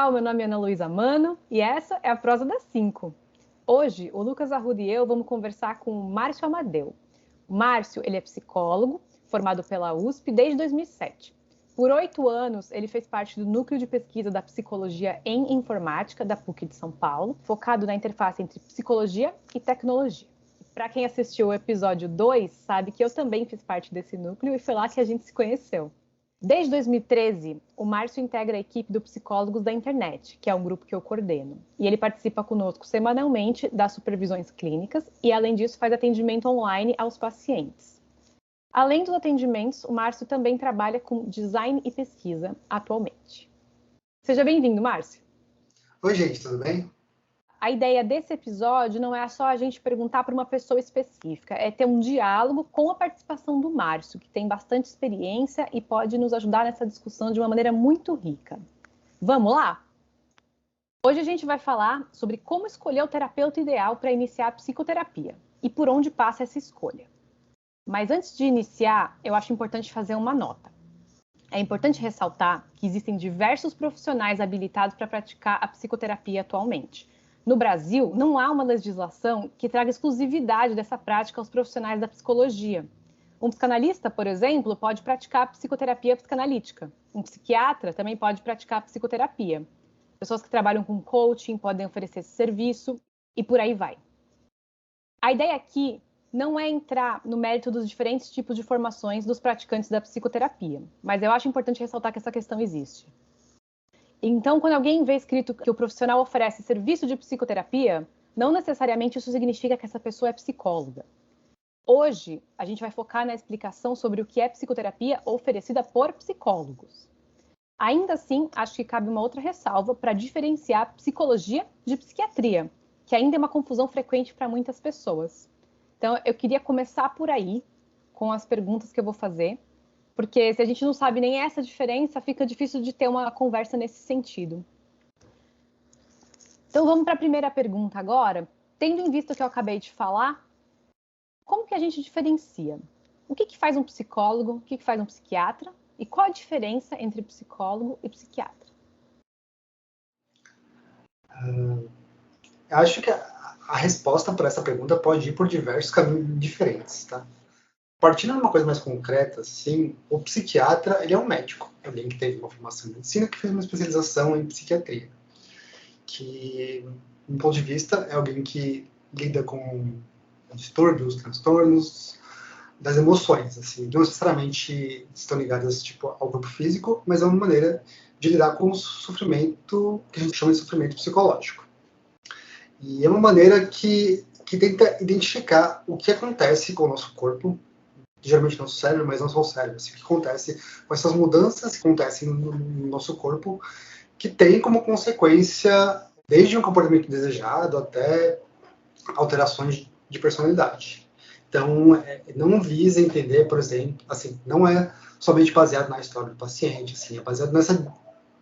pessoal, meu nome é Ana Luísa Mano e essa é a Prosa das 5. Hoje, o Lucas Arruda e eu vamos conversar com o Márcio Amadeu. O Márcio, ele é psicólogo, formado pela USP desde 2007. Por 8 anos, ele fez parte do núcleo de pesquisa da psicologia em informática da PUC de São Paulo, focado na interface entre psicologia e tecnologia. Para quem assistiu o episódio 2, sabe que eu também fiz parte desse núcleo e foi lá que a gente se conheceu. Desde 2013, o Márcio integra a equipe do Psicólogos da Internet, que é um grupo que eu coordeno. E ele participa conosco semanalmente das supervisões clínicas e, além disso, faz atendimento online aos pacientes. Além dos atendimentos, o Márcio também trabalha com design e pesquisa atualmente. Seja bem-vindo, Márcio. Oi, gente, tudo bem? A ideia desse episódio não é só a gente perguntar para uma pessoa específica, é ter um diálogo com a participação do Márcio, que tem bastante experiência e pode nos ajudar nessa discussão de uma maneira muito rica. Vamos lá? Hoje a gente vai falar sobre como escolher o terapeuta ideal para iniciar a psicoterapia e por onde passa essa escolha. Mas antes de iniciar, eu acho importante fazer uma nota. É importante ressaltar que existem diversos profissionais habilitados para praticar a psicoterapia atualmente. No Brasil, não há uma legislação que traga exclusividade dessa prática aos profissionais da psicologia. Um psicanalista, por exemplo, pode praticar a psicoterapia psicanalítica. Um psiquiatra também pode praticar a psicoterapia. Pessoas que trabalham com coaching podem oferecer esse serviço e por aí vai. A ideia aqui não é entrar no mérito dos diferentes tipos de formações dos praticantes da psicoterapia, mas eu acho importante ressaltar que essa questão existe. Então, quando alguém vê escrito que o profissional oferece serviço de psicoterapia, não necessariamente isso significa que essa pessoa é psicóloga. Hoje, a gente vai focar na explicação sobre o que é psicoterapia oferecida por psicólogos. Ainda assim, acho que cabe uma outra ressalva para diferenciar psicologia de psiquiatria, que ainda é uma confusão frequente para muitas pessoas. Então, eu queria começar por aí, com as perguntas que eu vou fazer, porque se a gente não sabe nem essa diferença, fica difícil de ter uma conversa nesse sentido. Então vamos para a primeira pergunta agora. Tendo em vista o que eu acabei de falar, como que a gente diferencia? O que faz um psicólogo? O que faz um psiquiatra? E qual a diferença entre psicólogo e psiquiatra? Eu acho que a resposta para essa pergunta pode ir por diversos caminhos diferentes, tá? Partindo de uma coisa mais concreta, assim, o psiquiatra, ele é um médico, alguém que teve uma formação em medicina, que fez uma especialização em psiquiatria, que, do ponto de vista, é alguém que lida com distúrbios, transtornos das emoções, assim, não necessariamente estão ligadas, tipo, ao corpo físico, mas é uma maneira de lidar com o sofrimento, que a gente chama de sofrimento psicológico. E é uma maneira que tenta identificar o que acontece com o nosso corpo, geralmente nosso cérebro, mas não só o cérebro, assim, o que acontece com essas mudanças que acontecem no nosso corpo, que tem como consequência desde um comportamento desejado até alterações de personalidade. Então, não visa entender, por exemplo, assim, não é somente baseado na história do paciente, assim, é baseado nessa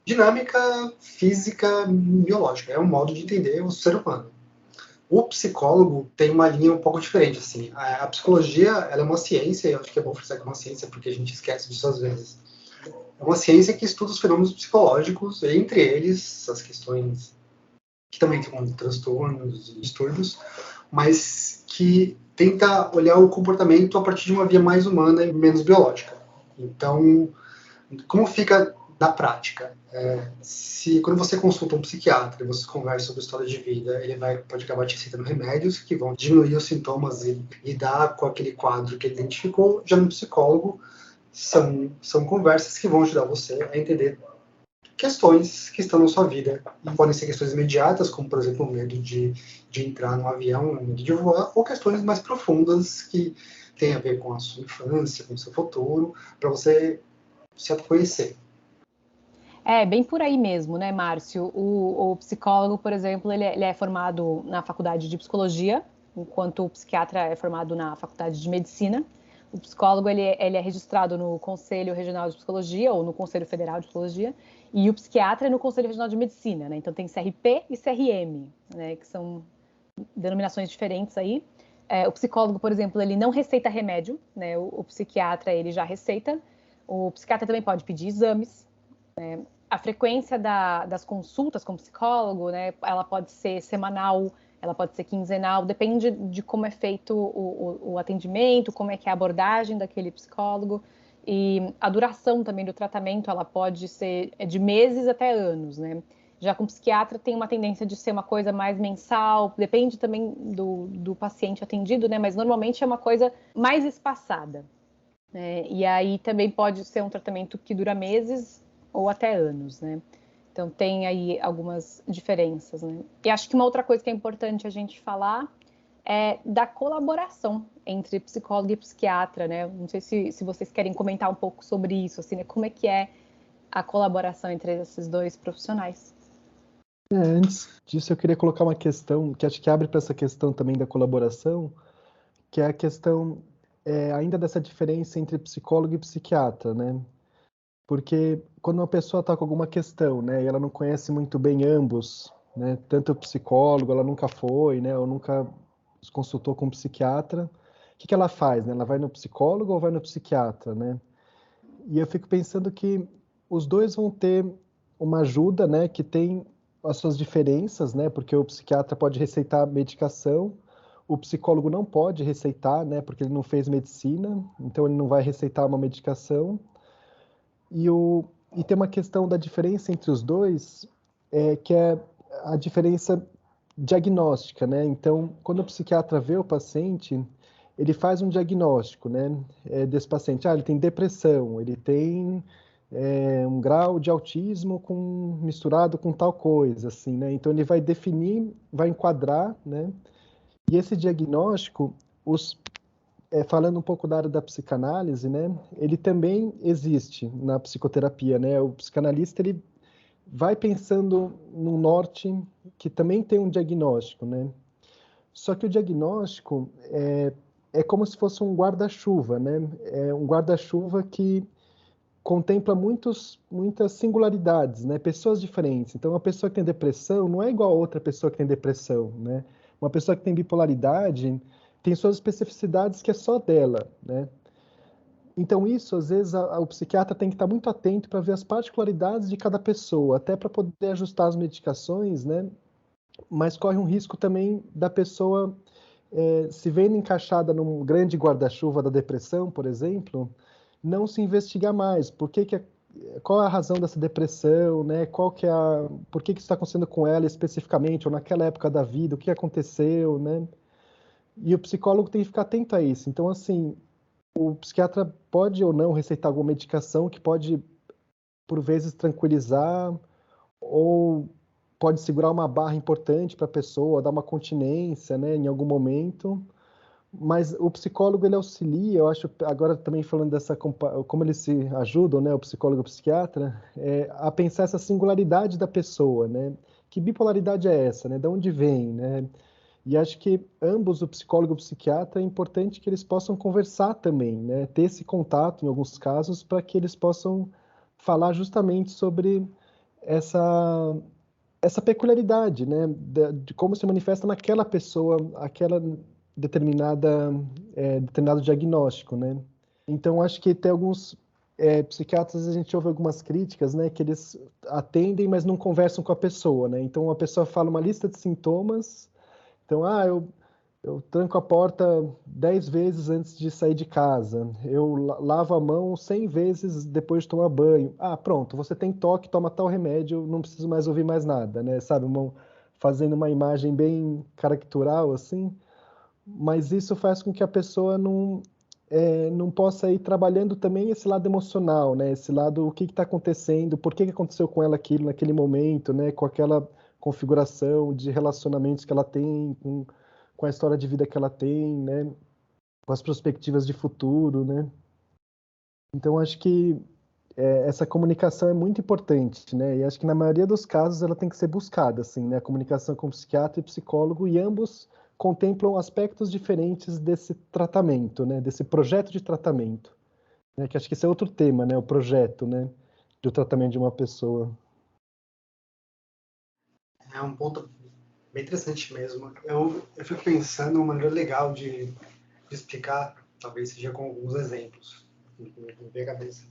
dinâmica física biológica, é um modo de entender o ser humano. O psicólogo tem uma linha um pouco diferente, assim. A psicologia, ela é uma ciência, e eu acho que é bom frisar que é uma ciência, porque a gente esquece disso às vezes. É uma ciência que estuda os fenômenos psicológicos, entre eles as questões que também tem transtornos e distúrbios, mas que tenta olhar o comportamento a partir de uma via mais humana e menos biológica. Então, como fica na prática? Quando você consulta um psiquiatra e você conversa sobre história de vida, ele pode acabar te citando remédios que vão diminuir os sintomas e lidar com aquele quadro que ele identificou. Já no psicólogo, são conversas que vão ajudar você a entender questões que estão na sua vida. E podem ser questões imediatas, como, por exemplo, o medo de entrar num avião, o medo de voar, ou questões mais profundas que têm a ver com a sua infância, com o seu futuro, para você se autoconhecer. É, bem por aí mesmo, né, Márcio? O psicólogo, por exemplo, ele é formado na faculdade de psicologia, enquanto o psiquiatra é formado na faculdade de medicina. O psicólogo, ele é registrado no Conselho Regional de Psicologia, ou no Conselho Federal de Psicologia, e o psiquiatra é no Conselho Regional de Medicina, né? Então tem CRP e CRM, né, que são denominações diferentes aí. O psicólogo, por exemplo, ele não receita remédio, né? O psiquiatra, ele já receita. O psiquiatra também pode pedir exames, né? a frequência das consultas com psicólogo, né, ela pode ser semanal, ela pode ser quinzenal, depende de como é feito o atendimento, como é que é a abordagem daquele psicólogo. E a duração também do tratamento, ela pode ser de meses até anos, né? Já com psiquiatra tem uma tendência de ser uma coisa mais mensal, depende também do paciente atendido, né? Mas normalmente é uma coisa mais espaçada. E aí também pode ser um tratamento que dura meses ou até anos, né? Então tem aí algumas diferenças, né? E acho que uma outra coisa que é importante a gente falar é da colaboração entre psicólogo e psiquiatra, né? Não sei se vocês querem comentar um pouco sobre isso, assim, né? Como é que é a colaboração entre esses dois profissionais? Antes disso, eu queria colocar uma questão que acho que abre para essa questão também da colaboração, que é a questão ainda dessa diferença entre psicólogo e psiquiatra, né? Porque quando uma pessoa está com alguma questão, né, e ela não conhece muito bem ambos, né, tanto o psicólogo, ela nunca foi, né, ou nunca se consultou com um psiquiatra, o que ela faz, né? Ela vai no psicólogo ou vai no psiquiatra, né? E eu fico pensando que os dois vão ter uma ajuda, né, que tem as suas diferenças, né, porque o psiquiatra pode receitar medicação, o psicólogo não pode receitar, né, porque ele não fez medicina, então ele não vai receitar uma medicação. E tem uma questão da diferença entre os dois, que é a diferença diagnóstica, né? Então, quando o psiquiatra vê o paciente, ele faz um diagnóstico, né, desse paciente. Ele tem depressão, ele tem um grau de autismo misturado com tal coisa, assim, né? Então, ele vai definir, vai enquadrar, né? E esse diagnóstico, falando um pouco da área da psicanálise, né, ele também existe na psicoterapia, né? O psicanalista ele vai pensando no norte que também tem um diagnóstico, né? Só que o diagnóstico é como se fosse um guarda-chuva, né? É um guarda-chuva que contempla muitas singularidades, né? Pessoas diferentes. Então, uma pessoa que tem depressão não é igual a outra pessoa que tem depressão, né? Uma pessoa que tem bipolaridade tem suas especificidades que é só dela, né? Então, isso, às vezes, o psiquiatra tem que estar muito atento para ver as particularidades de cada pessoa, até para poder ajustar as medicações, né? Mas corre um risco também da pessoa se vendo encaixada num grande guarda-chuva da depressão, por exemplo, não se investigar mais. Qual é a razão dessa depressão, né? Por que isso está acontecendo com ela especificamente, ou naquela época da vida, o que aconteceu, né? E o psicólogo tem que ficar atento a isso. Então, assim, o psiquiatra pode ou não receitar alguma medicação que pode, por vezes, tranquilizar, ou pode segurar uma barra importante para a pessoa, dar uma continência, né, em algum momento. Mas o psicólogo ele auxilia, eu acho, agora também falando como eles se ajudam, né, o psicólogo e o psiquiatra, a pensar essa singularidade da pessoa, né? Que bipolaridade é essa, né? De onde vem, né? E acho que ambos, o psicólogo e o psiquiatra, é importante que eles possam conversar também, né? Ter esse contato em alguns casos para que eles possam falar justamente sobre essa peculiaridade, né, de como se manifesta naquela pessoa, aquela determinado diagnóstico, né. Então, acho que tem alguns psiquiatras, a gente ouve algumas críticas, né, que eles atendem, mas não conversam com a pessoa, né. Então, a pessoa fala uma lista de sintomas, então, eu tranco a porta 10 vezes antes de sair de casa. Eu lavo a mão 100 vezes depois de tomar banho. Pronto, você tem toque, toma tal remédio, não preciso mais ouvir mais nada, né? Sabe, fazendo uma imagem bem caricatural, assim. Mas isso faz com que a pessoa não possa ir trabalhando também esse lado emocional, né? Esse lado, o que está acontecendo, por que aconteceu com ela aquilo naquele momento, né? Com aquela configuração de relacionamentos que ela tem, com a história de vida que ela tem, né? Com as perspectivas de futuro, né? Então, acho que essa comunicação é muito importante, né? E acho que na maioria dos casos ela tem que ser buscada, assim, né? A comunicação com psiquiatra e psicólogo, e ambos contemplam aspectos diferentes desse tratamento, né? Desse projeto de tratamento, né? Que acho que esse é outro tema, né? O projeto, né? Do tratamento de uma pessoa. É um ponto bem interessante mesmo. Eu fico pensando uma maneira legal de explicar, talvez seja com alguns exemplos, na minha cabeça.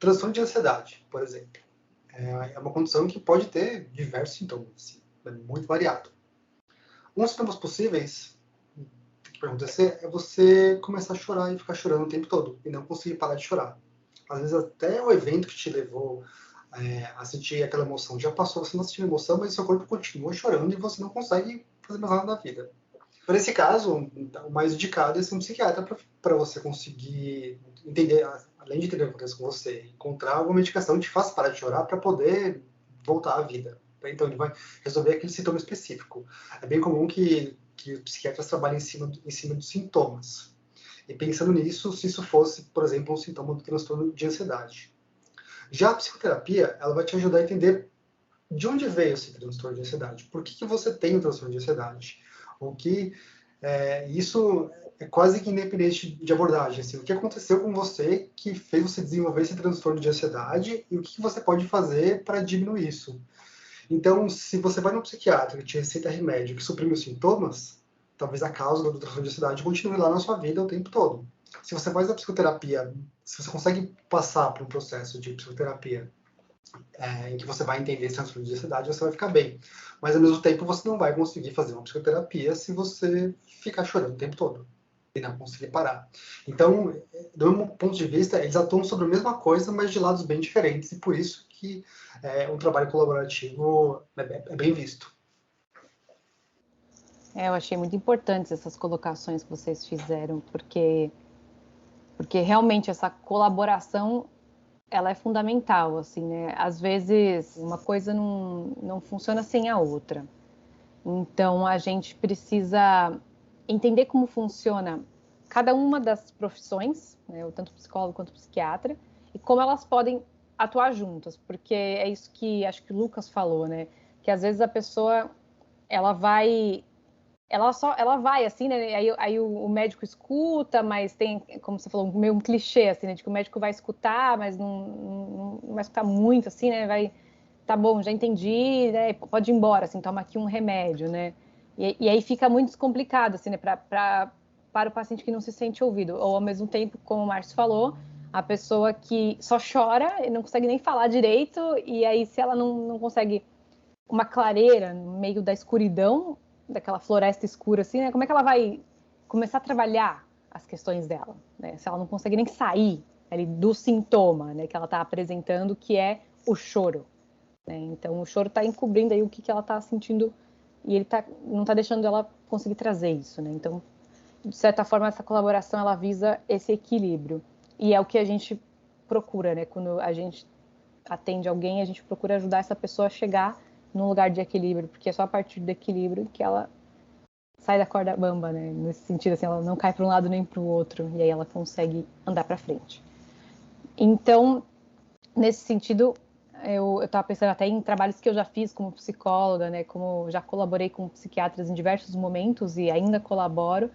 transtorno de ansiedade, por exemplo. É uma condição que pode ter diversos sintomas, assim, é muito variado. Um dos sintomas possíveis que pode acontecer é você começar a chorar e ficar chorando o tempo todo, e não conseguir parar de chorar. Às vezes até o evento que te levou a sentir aquela emoção já passou, você não sentiu emoção, mas seu corpo continua chorando e você não consegue fazer mais nada da vida. Por esse caso, o mais indicado é ser um psiquiatra para você conseguir entender, além de entender o que acontece com você, encontrar alguma medicação que te faça parar de chorar para poder voltar à vida. Então ele vai resolver aquele sintoma específico. É bem comum que os psiquiatras trabalhem em cima dos sintomas. E pensando nisso, se isso fosse, por exemplo, um sintoma do transtorno de ansiedade. Já a psicoterapia, ela vai te ajudar a entender de onde veio esse transtorno de ansiedade. Por que você tem o transtorno de ansiedade? O que isso é quase que independente de abordagem. Assim, o que aconteceu com você que fez você desenvolver esse transtorno de ansiedade e o que você pode fazer para diminuir isso? Então, se você vai no psiquiatra que te receita remédio que suprime os sintomas, talvez a causa do transtorno de ansiedade continue lá na sua vida o tempo todo. Se você faz a psicoterapia, se você consegue passar por um processo de psicoterapia em que você vai entender esse transtorno de ansiedade, você vai ficar bem. Mas, ao mesmo tempo, você não vai conseguir fazer uma psicoterapia se você ficar chorando o tempo todo e não conseguir parar. Então, do meu ponto de vista, eles atuam sobre a mesma coisa, mas de lados bem diferentes, e por isso que um trabalho colaborativo é bem visto. Eu achei muito importantes essas colocações que vocês fizeram, porque realmente essa colaboração ela é fundamental, assim, né? Às vezes uma coisa não funciona sem a outra. Então a gente precisa entender como funciona cada uma das profissões, né? Tanto psicólogo quanto psiquiatra, e como elas podem atuar juntas, porque é isso que acho que o Lucas falou, né? Que às vezes a pessoa ela vai assim, né? Aí o médico escuta, mas tem, como você falou, meio um clichê, assim, né? De que o médico vai escutar, mas não vai escutar muito, assim, né? Tá bom, já entendi, né? Pode ir embora, assim, toma aqui um remédio, né? E aí fica muito descomplicado, assim, né? Para o paciente que não se sente ouvido. Ou, ao mesmo tempo, como o Márcio falou, a pessoa que só chora e não consegue nem falar direito, e aí se ela não consegue uma clareira no meio da escuridão, daquela floresta escura, assim, né? Como é que ela vai começar a trabalhar as questões dela, né? Se ela não consegue nem sair ali do sintoma, né, que ela está apresentando, que é o choro, né? Então, o choro está encobrindo aí o que ela está sentindo e ele não está deixando ela conseguir trazer isso, né? Então, de certa forma, essa colaboração, ela visa esse equilíbrio. E é o que a gente procura, né? Quando a gente atende alguém, a gente procura ajudar essa pessoa a chegar num lugar de equilíbrio, porque é só a partir do equilíbrio que ela sai da corda bamba, né? Nesse sentido, assim, ela não cai para um lado nem para o outro, e aí ela consegue andar para frente. Então, nesse sentido, eu estava pensando até em trabalhos que eu já fiz como psicóloga, né? Como já colaborei com psiquiatras em diversos momentos e ainda colaboro,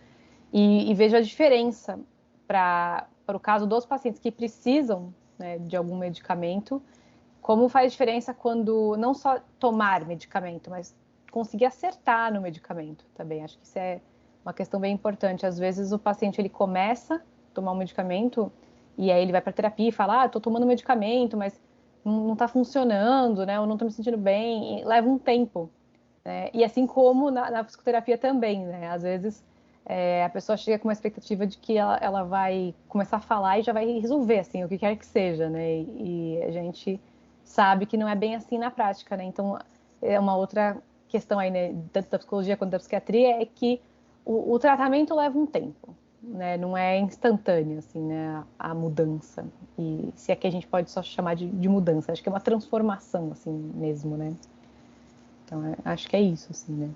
e vejo a diferença para o caso dos pacientes que precisam, né, de algum medicamento, como faz diferença quando não só tomar medicamento, mas conseguir acertar no medicamento também. Acho que isso é uma questão bem importante. Às vezes o paciente ele começa a tomar um medicamento e aí ele vai para terapia e fala, estou tomando medicamento, mas não está funcionando, né? Eu não estou me sentindo bem. E leva um tempo, né? E assim como na psicoterapia também, né? Às vezes a pessoa chega com uma expectativa de que ela vai começar a falar e já vai resolver, assim, o que quer que seja, né? E a gente sabe que não é bem assim na prática, né? Então, é uma outra questão aí, né, tanto da psicologia quanto da psiquiatria, é que o tratamento leva um tempo, né? Não é instantâneo, assim, né, a mudança. E se é que a gente pode só chamar de mudança, acho que é uma transformação, assim, mesmo, né? Então, acho que é isso, assim, né?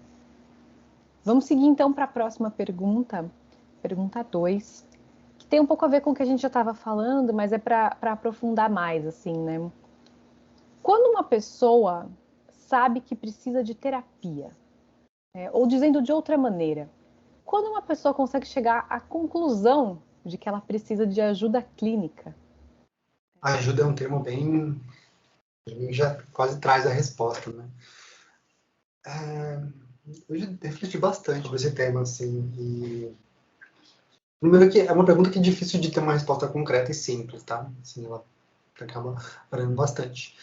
Vamos seguir, então, para a próxima pergunta, pergunta 2, que tem um pouco a ver com o que a gente já estava falando, mas é para aprofundar mais, assim, né? Quando uma pessoa sabe que precisa de terapia, ou dizendo de outra maneira, quando uma pessoa consegue chegar à conclusão de que ela precisa de ajuda clínica? A ajuda é um termo bem... já quase traz a resposta, né? Eu já refleti bastante sobre esse tema, assim, e... Primeiro que é uma pergunta que é difícil de ter uma resposta concreta e simples, tá? Assim, ela que acaba variando bastante.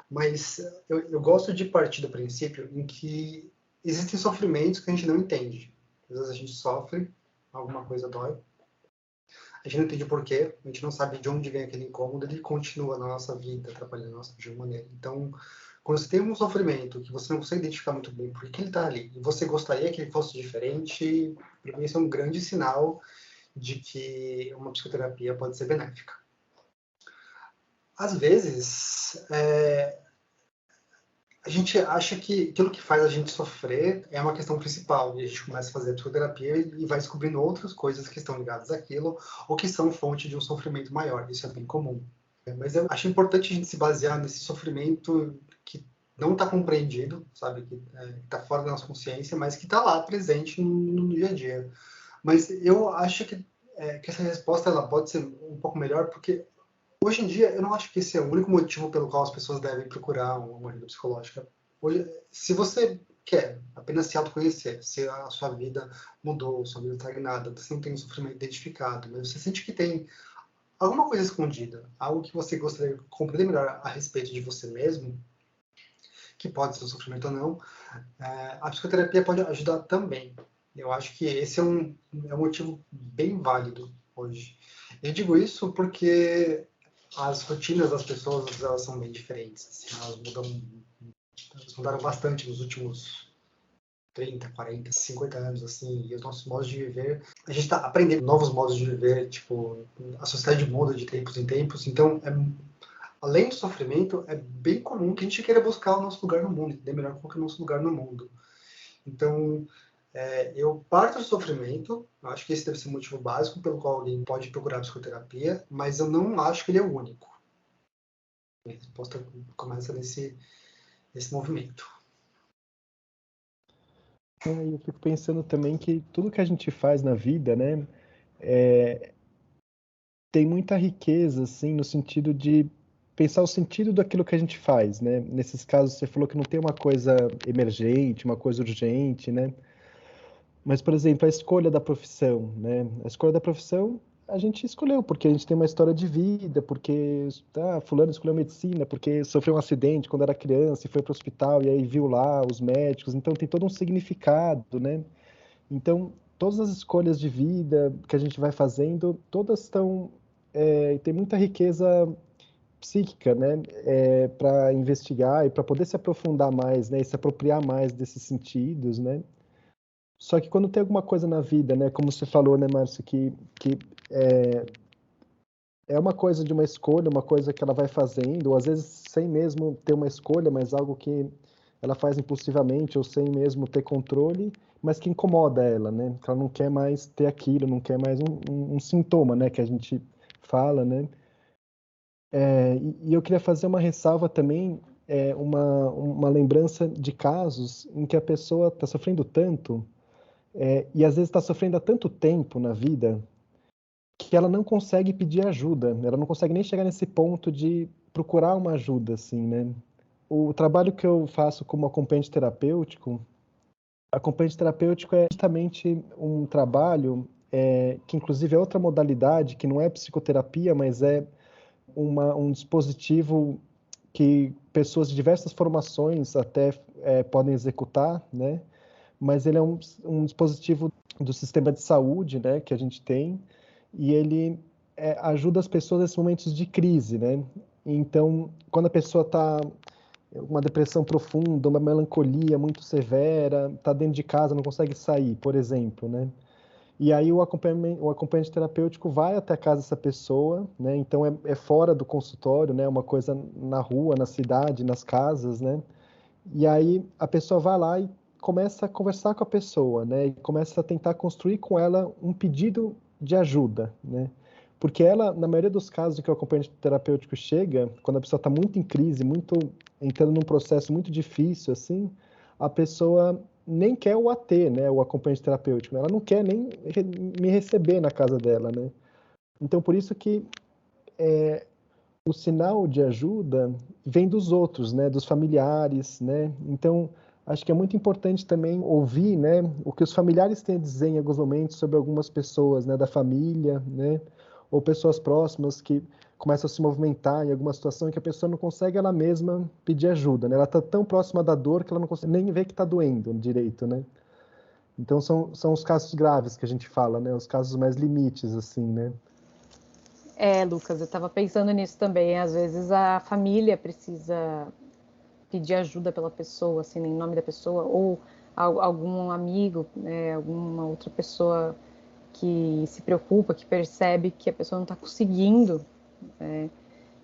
Mas eu gosto de partir do princípio em que existem sofrimentos que a gente não entende. Às vezes a gente sofre, alguma coisa dói, a gente não entende o porquê, a gente não sabe de onde vem aquele incômodo, ele continua na nossa vida, atrapalhando a nossa vida de uma maneira. Então, quando você tem um sofrimento que você não consegue identificar muito bem por que ele está ali, e você gostaria que ele fosse diferente, para mim isso é um grande sinal de que uma psicoterapia pode ser benéfica. Às vezes, a gente acha que aquilo que faz a gente sofrer é uma questão principal, e a gente começa a fazer a psicoterapia e vai descobrindo outras coisas que estão ligadas àquilo, ou que são fonte de um sofrimento maior. Isso é bem comum. Mas eu acho importante a gente se basear nesse sofrimento que não está compreendido, sabe, que está fora da nossa consciência, mas que está lá, presente no dia a dia. Mas eu acho que essa resposta ela pode ser um pouco melhor, porque hoje em dia, eu não acho que esse é o único motivo pelo qual as pessoas devem procurar uma ajuda psicológica. Hoje, se você quer apenas se autoconhecer, se a sua vida mudou, sua vida está estagnada, você não tem um sofrimento identificado, mas você sente que tem alguma coisa escondida, algo que você gostaria de compreender melhor a respeito de você mesmo, que pode ser um sofrimento ou não, a psicoterapia pode ajudar também. Eu acho que esse é um motivo bem válido hoje. Eu digo isso porque as rotinas das pessoas, elas são bem diferentes. Assim, elas mudaram bastante nos últimos 30, 40, 50 anos, assim, e os nossos modos de viver. A gente está aprendendo novos modos de viver, tipo, a sociedade muda de tempos em tempos, então, além do sofrimento, é bem comum que a gente queira buscar o nosso lugar no mundo, entender melhor qual que é o nosso lugar no mundo. Então, eu parto do sofrimento, acho que esse deve ser o motivo básico pelo qual alguém pode procurar psicoterapia, mas eu não acho que ele é o único. A resposta começa nesse movimento. Eu fico pensando também que tudo que a gente faz na vida, né, tem muita riqueza, assim, no sentido de pensar o sentido daquilo que a gente faz, né? Nesses casos, você falou que não tem uma coisa emergente, uma coisa urgente, né? Mas, por exemplo, a escolha da profissão, né? A escolha da profissão a gente escolheu porque a gente tem uma história de vida, porque fulano escolheu medicina, porque sofreu um acidente quando era criança e foi para o hospital e aí viu lá os médicos, então tem todo um significado, né? Então, todas as escolhas de vida que a gente vai fazendo, todas estão tem muita riqueza psíquica, né? Para investigar e para poder se aprofundar mais, né? E se apropriar mais desses sentidos, né? Só que quando tem alguma coisa na vida, né, como você falou, né, Márcio, que é uma coisa de uma escolha, uma coisa que ela vai fazendo, ou às vezes sem mesmo ter uma escolha, mas algo que ela faz impulsivamente ou sem mesmo ter controle, mas que incomoda ela, né? Que ela não quer mais ter aquilo, não quer mais um sintoma, né, que a gente fala, né? E eu queria fazer uma ressalva também, uma lembrança de casos em que a pessoa está sofrendo tanto e às vezes está sofrendo há tanto tempo na vida que ela não consegue pedir ajuda, ela não consegue nem chegar nesse ponto de procurar uma ajuda, assim, né? O trabalho que eu faço como acompanhante terapêutico é justamente um trabalho que inclusive é outra modalidade, que não é psicoterapia, mas é um dispositivo que pessoas de diversas formações até podem executar, né? Mas ele é um dispositivo do sistema de saúde, né, que a gente tem, e ele ajuda as pessoas nesses momentos de crise, né? Então, quando a pessoa está uma depressão profunda, uma melancolia muito severa, está dentro de casa, não consegue sair, por exemplo, né? E aí o acompanhante terapêutico vai até a casa dessa pessoa, né? Então é fora do consultório, né? Uma coisa na rua, na cidade, nas casas, né? E aí a pessoa vai lá e começa a conversar com a pessoa, né? E começa a tentar construir com ela um pedido de ajuda, né? Porque ela, na maioria dos casos que o acompanhante terapêutico chega, quando a pessoa está muito em crise, muito entrando num processo muito difícil, assim, a pessoa nem quer o AT, né? O acompanhante terapêutico, né? Ela não quer nem me receber na casa dela, né? Então, por isso que o sinal de ajuda vem dos outros, né, dos familiares, né? Então, acho que é muito importante também ouvir, né, o que os familiares têm a dizer em alguns momentos sobre algumas pessoas, né, da família, né, ou pessoas próximas que começa a se movimentar em alguma situação em que a pessoa não consegue ela mesma pedir ajuda, né? Ela está tão próxima da dor que ela não consegue nem ver que está doendo direito, né? Então são os casos graves que a gente fala, né? Os casos mais limites, assim, né? Lucas, eu estava pensando nisso também. Às vezes a família precisa pedir ajuda pela pessoa, assim, em nome da pessoa, ou algum amigo, né, alguma outra pessoa que se preocupa, que percebe que a pessoa não está conseguindo. Né?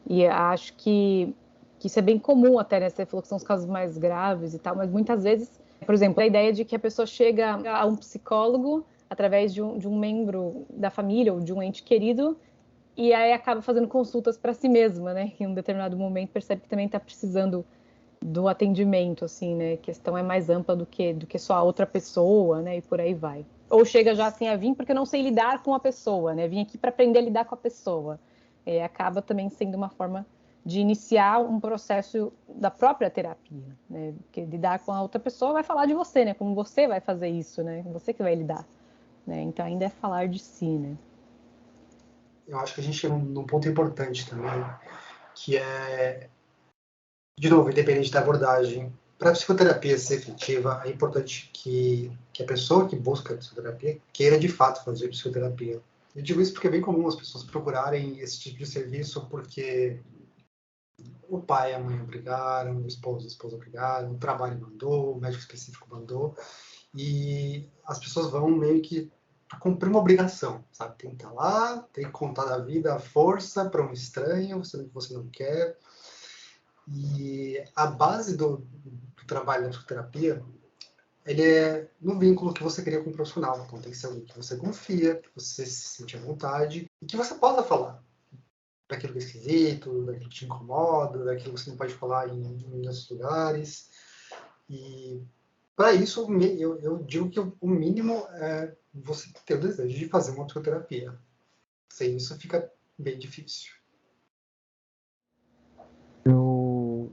E acho que isso é bem comum até, né? Você falou que são os casos mais graves e tal, mas muitas vezes, por exemplo, a ideia de que a pessoa chega a um psicólogo através de um membro da família ou de um ente querido e aí acaba fazendo consultas para si mesma, né? Em um determinado momento percebe que também está precisando do atendimento, assim, né? A questão é mais ampla do que só a outra pessoa, né? E por aí vai. Ou chega já assim, vim porque eu não sei lidar com a pessoa, né? Vim aqui para aprender a lidar com a pessoa. Acaba também sendo uma forma de iniciar um processo da própria terapia, né? Porque lidar com a outra pessoa vai falar de você, né? Como você vai fazer isso, né? Você que vai lidar, né? Então ainda é falar de si, né? Eu acho que a gente chega num ponto importante também, que é, de novo, independente da abordagem, para a psicoterapia ser efetiva, é importante que a pessoa que busca a psicoterapia queira de fato fazer psicoterapia. Eu digo isso porque é bem comum as pessoas procurarem esse tipo de serviço porque o pai e a mãe obrigaram, o esposo e a esposa obrigaram, o trabalho mandou, o médico específico mandou, e as pessoas vão meio que cumprir uma obrigação, sabe? Tem que estar lá, tem que contar da vida à força para um estranho, você não quer. E a base do trabalho da psicoterapia, ele é no vínculo que você cria com o profissional. Então tem que ser alguém que você confia, que você se sente à vontade e que você possa falar daquilo que é esquisito, daquilo que te incomoda, daquilo que você não pode falar em outros lugares. E para isso, eu digo que o mínimo é você ter o desejo de fazer uma psicoterapia. Sem isso fica bem difícil. Eu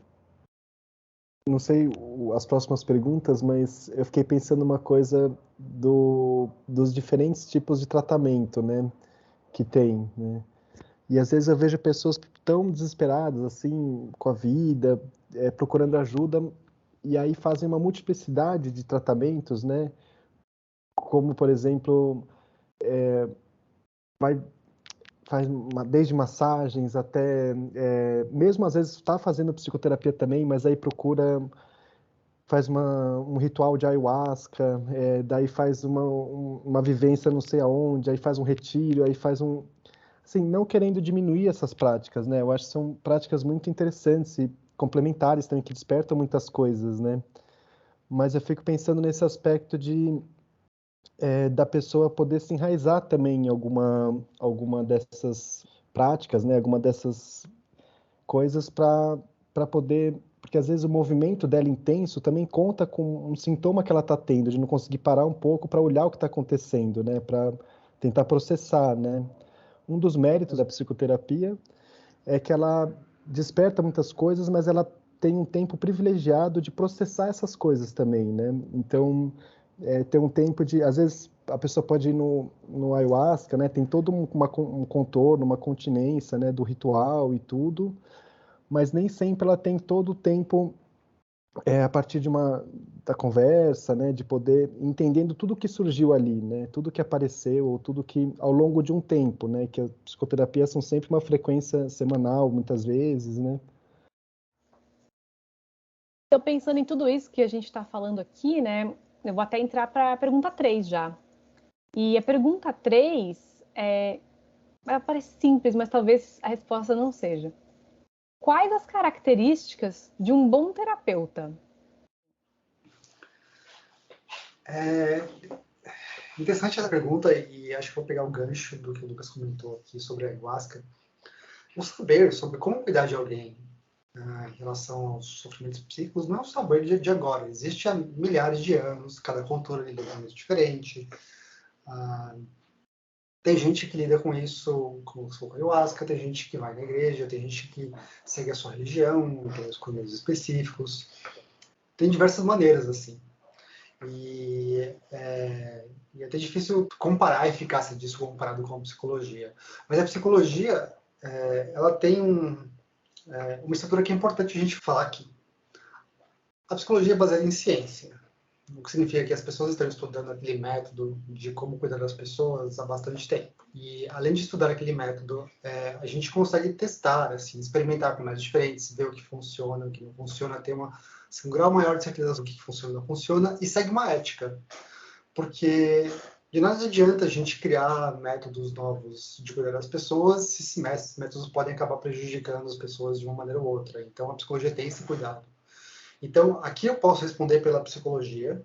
não sei as próximas perguntas, mas eu fiquei pensando uma coisa dos diferentes tipos de tratamento, né, que tem, né? E às vezes eu vejo pessoas tão desesperadas assim com a vida, procurando ajuda, e aí fazem uma multiplicidade de tratamentos, né? Como, por exemplo, vai faz desde massagens até, mesmo às vezes está fazendo psicoterapia também, mas aí faz um ritual de ayahuasca, daí faz uma vivência não sei aonde, aí faz um retiro, aí faz assim, não querendo diminuir essas práticas, né? Eu acho que são práticas muito interessantes e complementares também, que despertam muitas coisas, né? Mas eu fico pensando nesse aspecto da pessoa poder se enraizar também em alguma dessas práticas, né? Alguma dessas coisas para poder, porque às vezes o movimento dela intenso também conta com um sintoma que ela está tendo, de não conseguir parar um pouco para olhar o que está acontecendo, né? Para tentar processar, né? Um dos méritos da psicoterapia é que ela desperta muitas coisas, mas ela tem um tempo privilegiado de processar essas coisas também, né? Então, tem um tempo de... Às vezes, a pessoa pode ir no ayahuasca, né? Tem todo um contorno, uma continência, né? Do ritual e tudo, mas nem sempre ela tem todo o tempo a partir da conversa, né, de poder entendendo tudo que surgiu ali, né, tudo que apareceu, ou tudo que ao longo de um tempo, né, que a psicoterapia são sempre uma frequência semanal, muitas vezes, né. Então, pensando em tudo isso que a gente está falando aqui, né, eu vou até entrar para a pergunta 3 já. E a pergunta 3 parece simples, mas talvez a resposta não seja. Quais as características de um bom terapeuta? Interessante essa pergunta e acho que vou pegar o gancho do que o Lucas comentou aqui sobre a ayahuasca. O saber sobre como cuidar de alguém em relação aos sofrimentos psíquicos não é um saber de agora. Existe há milhares de anos, cada cultura lida com isso diferente. Tem gente que lida com isso com a ayahuasca, tem gente que vai na igreja, tem gente que segue a sua religião, tem os comandos específicos. Tem diversas maneiras, assim. E é até difícil comparar a eficácia disso comparado com a psicologia. Mas a psicologia, ela tem uma estrutura que é importante a gente falar aqui. A psicologia é baseada em ciência, o que significa que as pessoas estão estudando aquele método de como cuidar das pessoas há bastante tempo. E além de estudar aquele método, a gente consegue testar, assim, experimentar com métodos diferentes, ver o que funciona, o que não funciona, ter um grau maior de certeza do que funciona e não funciona, e segue uma ética. Porque de nada adianta a gente criar métodos novos de cuidar das pessoas se esses métodos podem acabar prejudicando as pessoas de uma maneira ou outra. Então a psicologia tem esse cuidado. Então, aqui eu posso responder pela psicologia,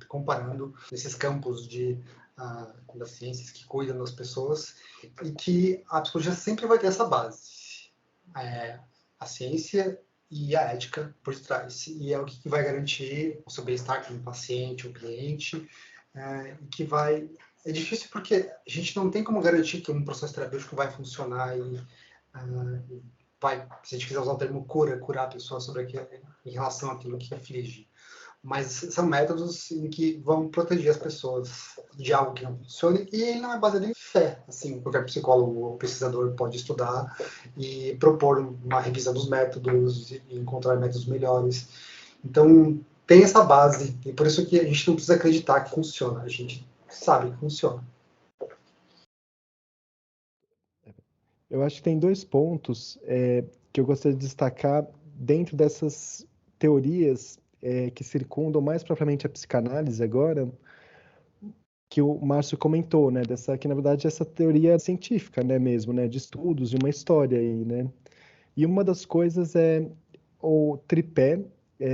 comparando esses campos das ciências que cuidam das pessoas, e que a psicologia sempre vai ter essa base. A ciência e a ética por trás. E é o que vai garantir o seu bem-estar como paciente ou cliente, e que vai... É difícil porque a gente não tem como garantir que um processo terapêutico vai funcionar e se a gente quiser usar o termo curar a pessoa em relação àquilo que aflige. Mas são métodos em que vão proteger as pessoas de algo que não funcione, e ele não é baseado em fé. Assim, qualquer psicólogo ou pesquisador pode estudar e propor uma revisão dos métodos e encontrar métodos melhores. Então, tem essa base, e por isso que a gente não precisa acreditar que funciona, a gente sabe que funciona. Eu acho que tem 2 pontos que eu gostaria de destacar dentro dessas teorias que circundam mais propriamente a psicanálise agora, que o Márcio comentou, né, que na verdade essa teoria científica, né, mesmo, né, de estudos, de uma história aí, né. E uma das coisas é o tripé,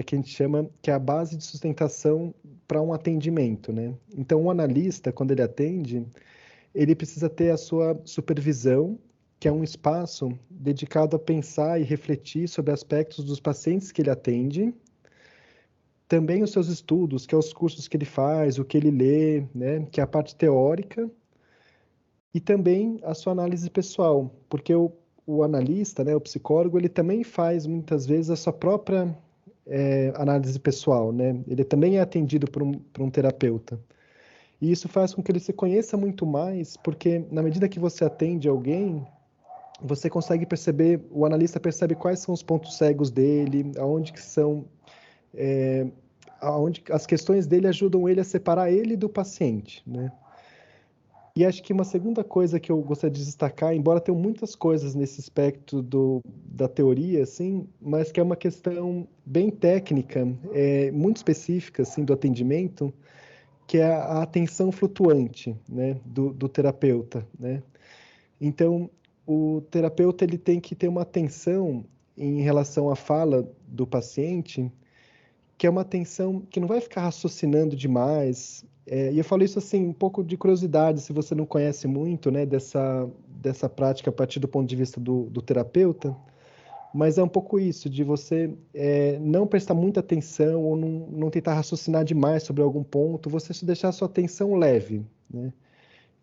que a gente chama, que é a base de sustentação para um atendimento, né. Então, o analista, quando ele atende, ele precisa ter a sua supervisão, que é um espaço dedicado a pensar e refletir sobre aspectos dos pacientes que ele atende, também os seus estudos, que é os cursos que ele faz, o que ele lê, né, que é a parte teórica, e também a sua análise pessoal, porque o analista, né, o psicólogo, ele também faz muitas vezes a sua própria análise pessoal, né? Ele também é atendido por um terapeuta. E isso faz com que ele se conheça muito mais, porque na medida que você atende alguém, você consegue perceber, o analista percebe quais são os pontos cegos dele, aonde que são, aonde as questões dele ajudam ele a separar ele do paciente, né? E acho que uma segunda coisa que eu gostaria de destacar, embora tenham muitas coisas nesse aspecto da teoria, assim, mas que é uma questão bem técnica, muito específica, assim, do atendimento, que é a atenção flutuante, né, do terapeuta, né? Então, o terapeuta ele tem que ter uma atenção em relação à fala do paciente, que é uma atenção que não vai ficar raciocinando demais. E eu falo isso assim, um pouco de curiosidade, se você não conhece muito, né, dessa prática a partir do ponto de vista do terapeuta, mas é um pouco isso, de você não prestar muita atenção ou não tentar raciocinar demais sobre algum ponto, você se deixar a sua atenção leve, né?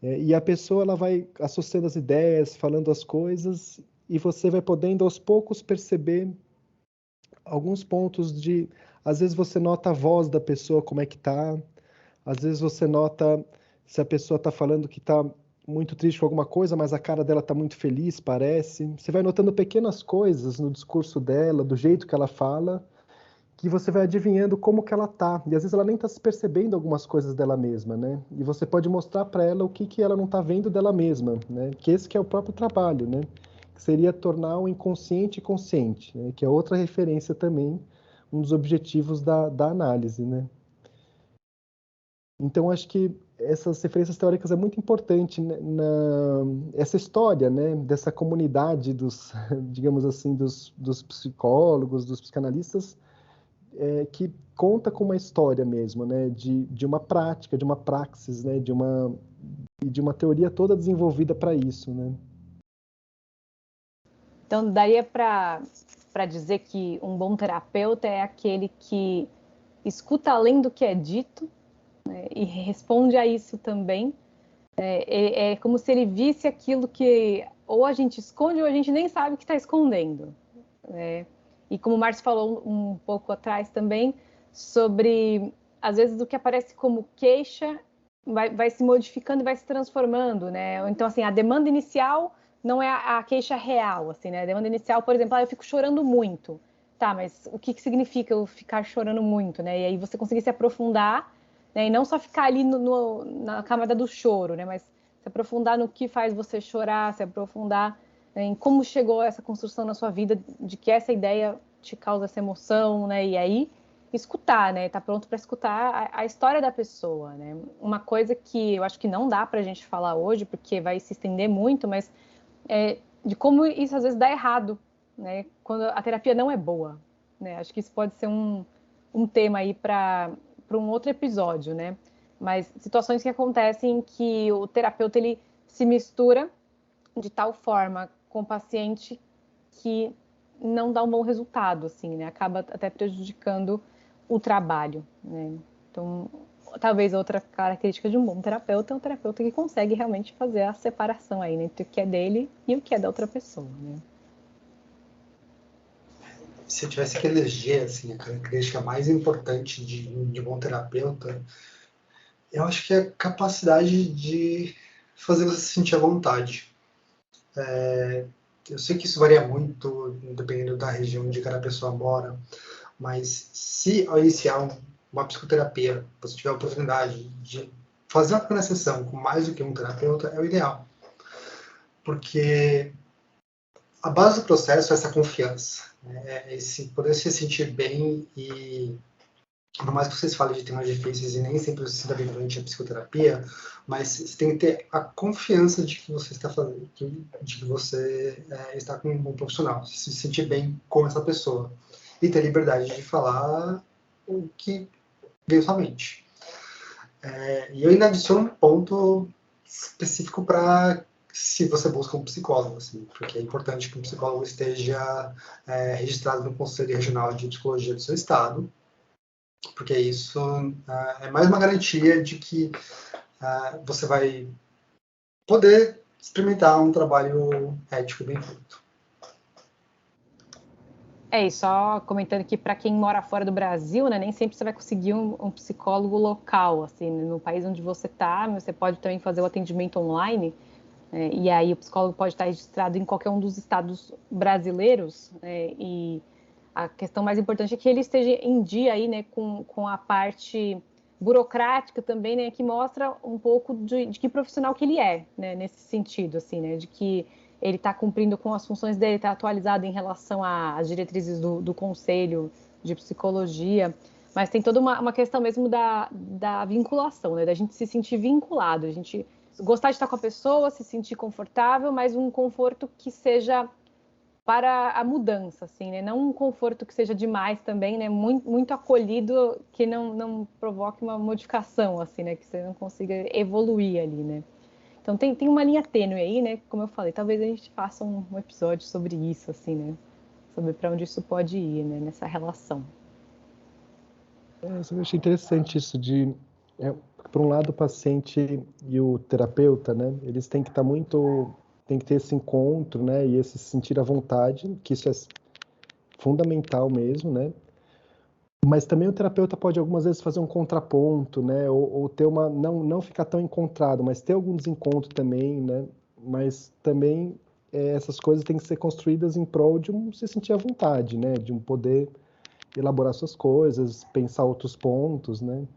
E a pessoa ela vai associando as ideias, falando as coisas, e você vai podendo aos poucos perceber alguns pontos às vezes você nota a voz da pessoa, como é que tá, às vezes você nota se a pessoa está falando que está muito triste com alguma coisa, mas a cara dela está muito feliz, parece. Você vai notando pequenas coisas no discurso dela, do jeito que ela fala, que você vai adivinhando como que ela tá. E às vezes ela nem está se percebendo algumas coisas dela mesma, né? E você pode mostrar para ela o que ela não está vendo dela mesma, né? Que esse que é o próprio trabalho, né? Que seria tornar o inconsciente consciente, né? Que é outra referência também, um dos objetivos da análise, né? Então, acho que essas referências teóricas é muito importante essa história, né, dessa comunidade digamos assim, dos psicólogos, dos psicanalistas, que conta com uma história mesmo, né, de uma prática, de uma praxis, né, de uma teoria toda desenvolvida para isso, né. Então, daria para dizer que um bom terapeuta é aquele que escuta além do que é dito, né, e responde a isso também. É como se ele visse aquilo que ou a gente esconde ou a gente nem sabe que está escondendo. Né? E como o Márcio falou um pouco atrás também, sobre, às vezes, o que aparece como queixa vai se modificando e vai se transformando. Né? Então, assim, a demanda inicial não é a queixa real, assim, né? A demanda inicial, por exemplo, eu fico chorando muito. Tá, mas o que significa eu ficar chorando muito, né? E aí você conseguir se aprofundar, né? E não só ficar ali na camada do choro, né? Mas se aprofundar no que faz você chorar, se aprofundar, né, em como chegou essa construção na sua vida, de que essa ideia te causa essa emoção, né? E aí escutar, né? Tá pronto para escutar a história da pessoa, né? Uma coisa que eu acho que não dá para a gente falar hoje, porque vai se estender muito, mas de como isso às vezes dá errado, né? Quando a terapia não é boa, né? Acho que isso pode ser um tema aí para um outro episódio, né? Mas situações que acontecem em que o terapeuta ele se mistura de tal forma com o paciente que não dá um bom resultado, assim, né? Acaba até prejudicando o trabalho, né? Então, talvez outra característica de um bom terapeuta é um terapeuta que consegue realmente fazer a separação aí, né, entre o que é dele e o que é da outra pessoa, né? Se eu tivesse que eleger assim, a característica mais importante de um bom terapeuta, eu acho que é a capacidade de fazer você se sentir à vontade. Eu sei que isso varia muito, dependendo da região onde cada pessoa mora, mas se ao iniciar uma psicoterapia, você tiver a oportunidade de fazer uma pequena sessão com mais do que um terapeuta, é o ideal. Porque a base do processo é essa confiança, né? É esse poder se sentir bem e, por mais que vocês falem de temas difíceis e nem sempre você se sinta bem durante a psicoterapia, mas você tem que ter a confiança de que você está fazendo, de que você está com um bom profissional, se sentir bem com essa pessoa e ter liberdade de falar o que veio à sua mente. E eu ainda adiciono um ponto específico para se você busca um psicólogo, assim, porque é importante que um psicólogo esteja registrado no Conselho Regional de Psicologia do seu estado, porque isso é mais uma garantia de que você vai poder experimentar um trabalho ético bem feito. E só comentando que para quem mora fora do Brasil, né, nem sempre você vai conseguir um psicólogo local, assim, né, no país onde você está, você pode também fazer o atendimento online, e aí o psicólogo pode estar registrado em qualquer um dos estados brasileiros, e a questão mais importante é que ele esteja em dia aí, né, com a parte burocrática também, né, que mostra um pouco de que profissional que ele é, né, nesse sentido, assim, né, de que ele está cumprindo com as funções dele, está atualizado em relação às diretrizes do Conselho de Psicologia, mas tem toda uma questão mesmo da vinculação, né, da gente se sentir vinculado, a gente gostar de estar com a pessoa, se sentir confortável, mas um conforto que seja para a mudança, assim, né? Não um conforto que seja demais também, né? Muito, muito acolhido, que não provoque uma modificação, assim, né? Que você não consiga evoluir ali, né? Então tem uma linha tênue aí, né? Como eu falei, talvez a gente faça um episódio sobre isso, assim, né? Sobre para onde isso pode ir, né? Nessa relação. Eu achei interessante isso por um lado, o paciente e o terapeuta, né? Eles têm que estar tem que ter esse encontro, né? E esse sentir à vontade, que isso é fundamental mesmo, né? Mas também o terapeuta pode algumas vezes fazer um contraponto, né? Ou ter não ficar tão encontrado, mas ter algum desencontro também, né? Mas também essas coisas têm que ser construídas em prol de se sentir à vontade, né? De um poder elaborar suas coisas, pensar outros pontos, né?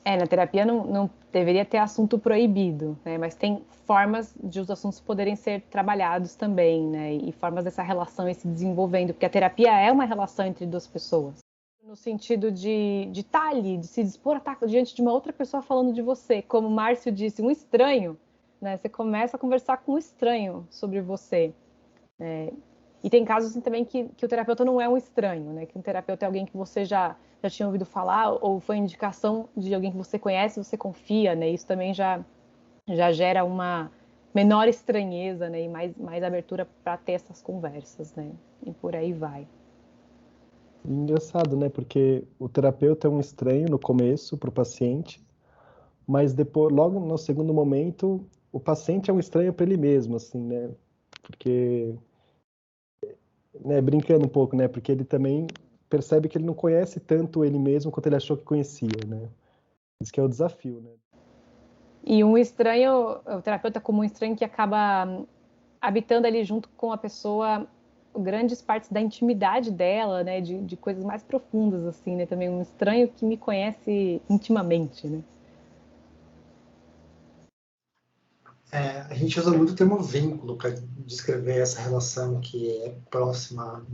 Na terapia não deveria ter assunto proibido, né? Mas tem formas de os assuntos poderem ser trabalhados também, né? E formas dessa relação ir se desenvolvendo, porque a terapia é uma relação entre duas pessoas. No sentido de estar ali, de se dispor a estar diante de uma outra pessoa falando de você. Como o Márcio disse, um estranho, né? Você começa a conversar com um estranho sobre você. E tem casos assim, também que o terapeuta não é um estranho, né? Que um terapeuta é alguém que você já tinha ouvido falar ou foi indicação de alguém que você conhece, você confia, né? Isso também já gera uma menor estranheza, né? E mais abertura para ter essas conversas, né? E por aí vai. Engraçado, né? Porque o terapeuta é um estranho no começo para o paciente, mas depois, logo no segundo momento, o paciente é um estranho para ele mesmo, assim, né? Porque, né, brincando um pouco, né? Porque ele também percebe que ele não conhece tanto ele mesmo quanto ele achou que conhecia, né? Isso que é o desafio, né? E um estranho, o terapeuta como um estranho que acaba habitando ali junto com a pessoa grandes partes da intimidade dela, né, de coisas mais profundas, assim, né, também um estranho que me conhece intimamente, né. A gente usa muito o termo vínculo para descrever essa relação que é próxima,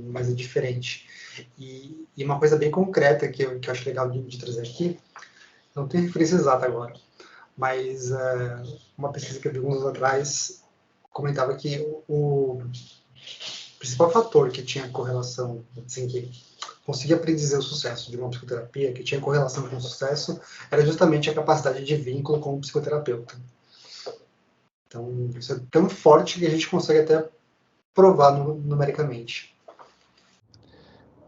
mas é diferente. E uma coisa bem concreta que eu acho legal de trazer aqui, não tem referência exata agora, mas uma pesquisa que eu vi alguns anos atrás comentava que o principal fator que tinha correlação, assim, que conseguia predizer o sucesso de uma psicoterapia, que tinha correlação com o sucesso, era justamente a capacidade de vínculo com o psicoterapeuta. Então, isso é tão forte que a gente consegue até provar numericamente.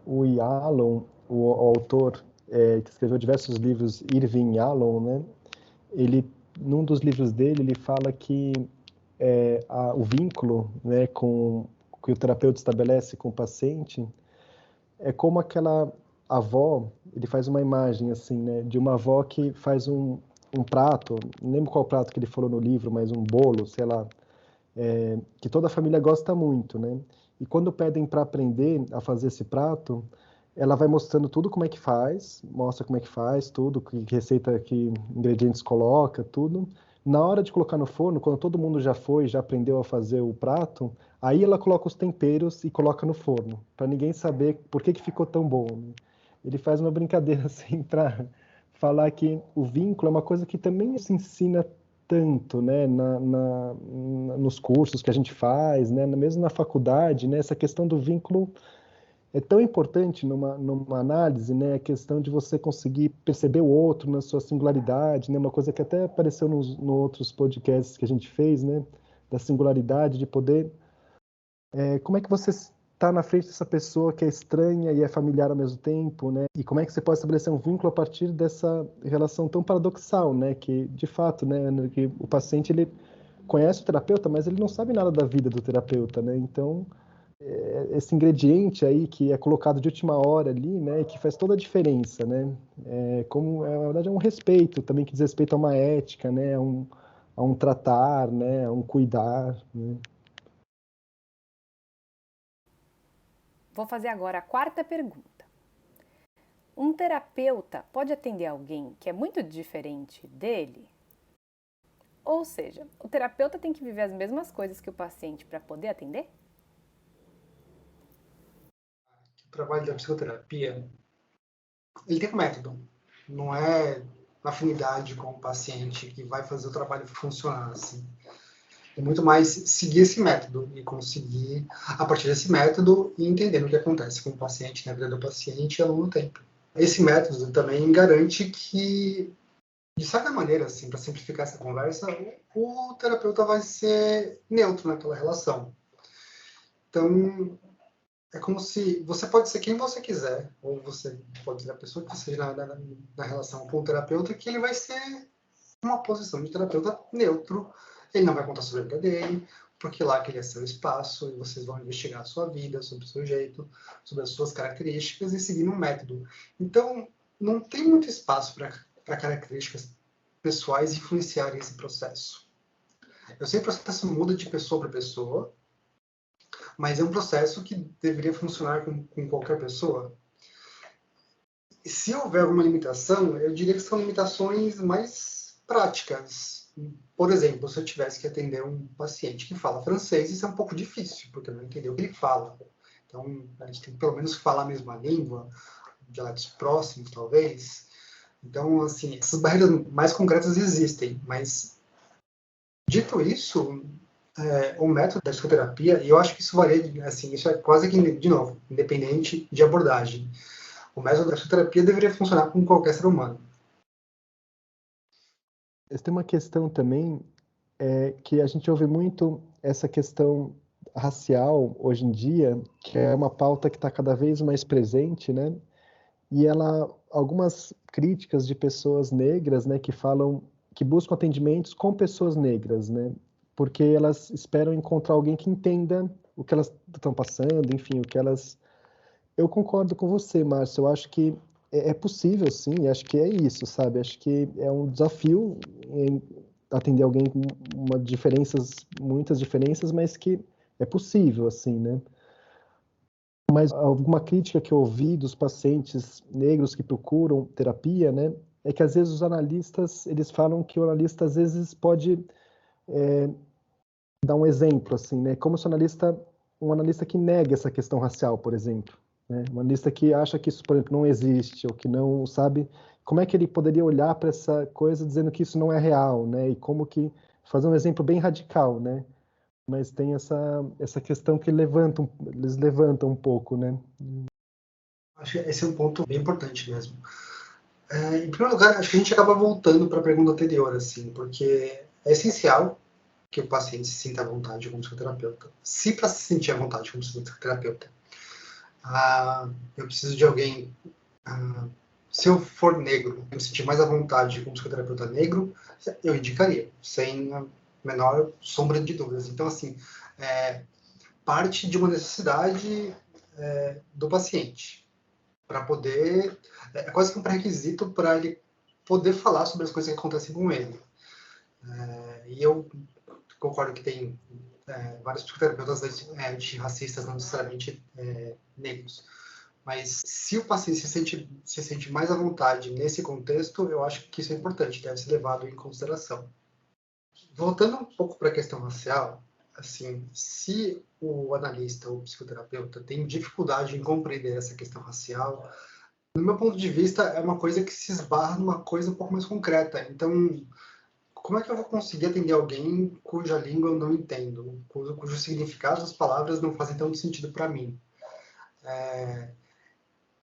O Yalom, o autor que escreveu diversos livros, Irving Yalom, né? Ele, num dos livros dele, ele fala que o vínculo, né, que o terapeuta estabelece com o paciente é como aquela avó, ele faz uma imagem assim, né, de uma avó que faz um prato, não lembro qual prato que ele falou no livro, mas um bolo, sei lá, que toda a família gosta muito, né? E quando pedem para aprender a fazer esse prato, ela vai mostrando tudo como é que faz, mostra como é que faz, tudo, que receita, que ingredientes coloca, tudo. Na hora de colocar no forno, quando todo mundo já aprendeu a fazer o prato, aí ela coloca os temperos e coloca no forno, para ninguém saber por que ficou tão bom, né? Ele faz uma brincadeira assim para falar que o vínculo é uma coisa que também se ensina tanto, né, nos cursos que a gente faz, né, mesmo na faculdade, né, essa questão do vínculo é tão importante numa análise, né, a questão de você conseguir perceber o outro na sua singularidade, né, uma coisa que até apareceu nos outros podcasts que a gente fez, né, da singularidade, de poder, como é que você está na frente dessa pessoa que é estranha e é familiar ao mesmo tempo, né, e como é que você pode estabelecer um vínculo a partir dessa relação tão paradoxal, né, que de fato, né, que o paciente ele conhece o terapeuta, mas ele não sabe nada da vida do terapeuta, né, então esse ingrediente aí que é colocado de última hora ali, né, que faz toda a diferença, né? Na verdade, é um respeito também que diz respeito a uma ética, né, a um tratar, né, a um cuidar, né? Vou fazer agora a quarta pergunta. Um terapeuta pode atender alguém que é muito diferente dele? Ou seja, o terapeuta tem que viver as mesmas coisas que o paciente para poder atender? O trabalho da psicoterapia, ele tem um método. Não é afinidade com o paciente que vai fazer o trabalho funcionar assim. É muito mais seguir esse método e conseguir, a partir desse método, ir entendendo o que acontece com o paciente, na vida do paciente ao longo do tempo. Esse método também garante que, de certa maneira, assim, para simplificar essa conversa, o terapeuta vai ser neutro naquela relação. Então, é como se você pode ser quem você quiser, ou você pode ser a pessoa que você seja na relação com o terapeuta, que ele vai ser uma posição de terapeuta neutro. Ele não vai contar sobre a vida dele, porque lá aquele é seu espaço e vocês vão investigar a sua vida, sobre o seu jeito, sobre as suas características e seguir um método. Então, não tem muito espaço para características pessoais influenciarem esse processo. Eu sei que o processo muda de pessoa para pessoa, mas é um processo que deveria funcionar com qualquer pessoa. E se houver alguma limitação, eu diria que são limitações mais práticas. Por exemplo, se eu tivesse que atender um paciente que fala francês, isso é um pouco difícil, porque eu não entender o que ele fala. Então, a gente tem que pelo menos falar a mesma língua, dialetos próximos, talvez. Então, assim, essas barreiras mais concretas existem, mas, dito isso, o método da psicoterapia, e eu acho que isso varia, assim, isso é quase que, de novo, independente de abordagem. O método da psicoterapia deveria funcionar com qualquer ser humano. Tem uma questão também que a gente ouve muito essa questão racial hoje em dia, que é uma pauta que está cada vez mais presente, né? E algumas críticas de pessoas negras, né, que falam, que buscam atendimentos com pessoas negras, né? Porque elas esperam encontrar alguém que entenda o que elas estão passando, enfim, o que elas. Eu concordo com você, Márcio. Eu acho que é possível, sim. Acho que é isso, sabe? Acho que é um desafio atender alguém com muitas diferenças, mas que é possível, assim, né? Mas alguma crítica que eu ouvi dos pacientes negros que procuram terapia, né, é que às vezes os analistas, eles falam que o analista às vezes pode dar um exemplo, assim, né, como se um analista que nega essa questão racial, por exemplo, né, um analista que acha que isso, por exemplo, não existe, ou que não sabe, como é que ele poderia olhar para essa coisa dizendo que isso não é real, né, e como que, fazer um exemplo bem radical, né, mas tem essa questão que eles levantam um pouco, né. Acho que esse é um ponto bem importante mesmo. Em primeiro lugar, acho que a gente acaba voltando para a pergunta anterior, assim, porque é essencial que o paciente se sinta à vontade como psicoterapeuta. Se para se sentir à vontade como psicoterapeuta, eu preciso de alguém. Se eu for negro, eu me sentir mais à vontade como psicoterapeuta negro, eu indicaria, sem a menor sombra de dúvidas. Então, assim, parte de uma necessidade do paciente, para poder. É quase que um pré-requisito para ele poder falar sobre as coisas que acontecem com ele. E eu concordo que tem vários psicoterapeutas antirracistas, não necessariamente negros. Mas se o paciente se sente mais à vontade nesse contexto, eu acho que isso é importante, deve ser levado em consideração. Voltando um pouco para a questão racial, assim, se o analista ou o psicoterapeuta tem dificuldade em compreender essa questão racial, no meu ponto de vista, é uma coisa que se esbarra numa coisa um pouco mais concreta. Então, como é que eu vou conseguir atender alguém cuja língua eu não entendo, cujo significado das palavras não fazem tanto sentido para mim?